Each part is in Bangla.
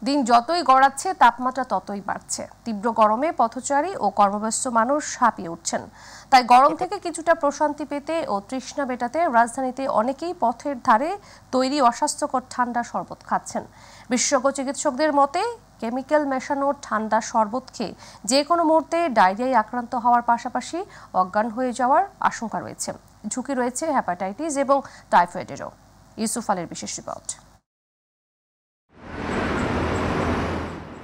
দিন যতই গড়াচ্ছে তাপমাত্রা ততই বাড়ছে। তীব্র গরমে পথচারী ও কর্মব্যস্ত মানুষ হাঁপিয়ে উঠছেন। তাই গরম থেকে কিছুটা প্রশান্তি পেতে ও তৃষ্ণা মেটাতে রাজধানীতে অনেকেই পথের ধারে তৈরি অস্বাস্থ্যকর ঠান্ডা শরবত খাচ্ছেন। বিশেষজ্ঞ চিকিৎসকদের মতে কেমিক্যাল মেশানো ঠান্ডা শরবত খেয়ে যে কোনো মুহূর্তে ডায়রিয়ায় আক্রান্ত হওয়ার পাশাপাশি অজ্ঞান হয়ে যাওয়ার আশঙ্কা রয়েছে। ঝুঁকি রয়েছে হেপাটাইটিস এবং টাইফয়েডেরও। ইউসুফ আলীর বিশেষ রিপোর্ট।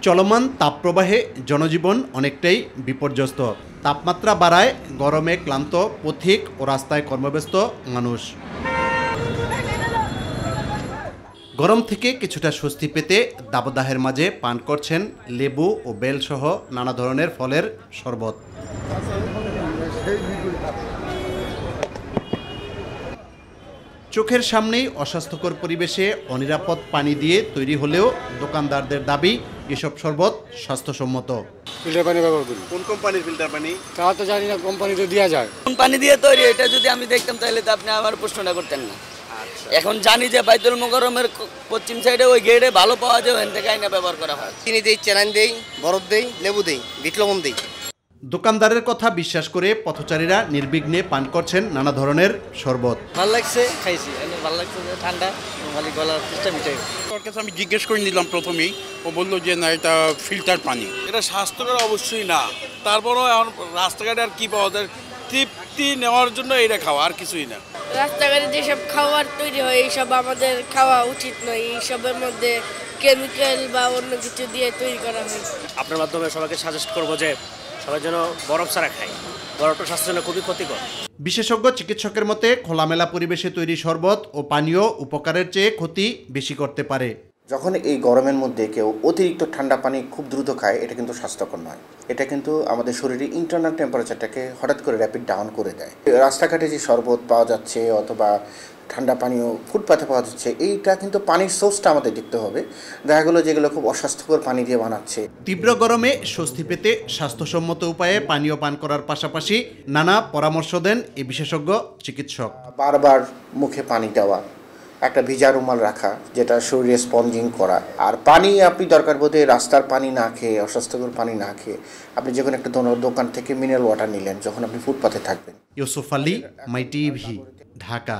চলমান তাপপ্রবাহে জনজীবন অনেকটাই বিপর্যস্ত। তাপমাত্রা বাড়ায় গরমে ক্লান্ত পথিক ও রাস্তায় কর্মব্যস্ত মানুষ। গরম থেকে কিছুটা স্বস্তি পেতে দাবদাহের মাঝে পান করছেন লেবু ও বেল সহ নানা ধরনের ফলের শরবত। চোখের সামনেই অস্বাস্থ্যকর পরিবেশে অনিরাপদ পানি দিয়ে তৈরি হলেও দোকানদারদের দাবি এসব শরবত স্বাস্থ্যসম্মত। ফিল্টার পানি ব্যবহার করি। কোন কোম্পানির ফিল্টার পানি তা তো জানি না, কোম্পানিতে দেওয়া যায়। কোন পানি দিয়ে তৈরি এটা যদি আমি দেখতাম তাহলে তো আপনি আমার প্রশ্নটা করতেন না। এখন জানি যে বাইতুল মোকাররমের পশ্চিম সাইডে ওই গেটে ভালো পাওয়া যায়, ওখান থেকে আইনা ব্যবহার করা হয়। চিনি দেই, চ্যানেল দেই, বরফ দেই, লেবু দেই, বিট লবণ দেই। দোকানদারের কথা বিশ্বাস করে পথচারীরা নির্বিঘ্নে পান করছেন নানা ধরনের শরবত। ভালো লাগছে, খাইছি, ভালো লাগছে, ঠান্ডা, ভালো গলার চেষ্টা মিটাই। ওর কাছে আমি জিজ্ঞেস করে নিলাম প্রথমেই, ও বললো যে না, এটা ফিল্টার পানি। এটা স্বাস্থ্যকর অবশ্যই না, তারপরও এখন রাস্তাঘাটে আর কি পাওয়া যায়, তৃপ্তি নেওয়ার জন্য এটা খাওয়া, আর কিছুই না। রাস্তাঘাটে যেসব খাবার তৈরি হয় এইসব আমাদের খাওয়া উচিত নয়। এইসবের মধ্যে কেমিক্যাল বা অন্য কিছু দিয়ে তৈরি করা হয়। আপনার মাধ্যমে সবাইকে সাজেস্ট করবো যে সবাই যেন বরফ ছাড়া খায়। বরফটা স্বাস্থ্যের জন্য খুবই ক্ষতিকর। বিশেষজ্ঞ চিকিৎসকের মতে খোলামেলা পরিবেশে তৈরি শরবত ও পানীয় উপকারের চেয়ে ক্ষতি বেশি করতে পারে। যখন এই গরমের মধ্যে কেউ অতিরিক্ত ঠান্ডা পানি খুব দ্রুত খায়, এটা কিন্তু স্বাস্থ্যকর নয়। এটা কিন্তু আমাদের শরীরে ইন্টারনাল টেম্পারেচারটাকে হঠাৎ করে র্যাপিড ডাউন করে দেয়। রাস্তাঘাটে যে শরবত পাওয়া যাচ্ছে অথবা ঠান্ডা পানীয় ফুটপাথে পাওয়া যাচ্ছে, এইটা কিন্তু পানির সোর্সটা আমাদের দেখতে হবে। দেখা গেলো যেগুলো খুব অস্বাস্থ্যকর পানি দিয়ে বানাচ্ছে। তীব্র গরমে স্বস্তি পেতে স্বাস্থ্যসম্মত উপায়ে পানীয় পান করার পাশাপাশি নানা পরামর্শ দেন এই বিশেষজ্ঞ চিকিৎসক। বারবার মুখে পানি দেওয়া, একটা ভিজা রুমাল রাখা যেটা শরীরে স্পঞ্জিং করা, আর পানি আপনি দরকার বোধে রাস্তার পানি না খেয়ে, অস্বাস্থ্যকর পানি না খেয়ে আপনি যখন একটা দোকান থেকে মিনারেল ওয়াটার নিলেন যখন আপনি ফুটপাথে থাকবেন। ইউসুফ আলী, মাই টিভি, ঢাকা।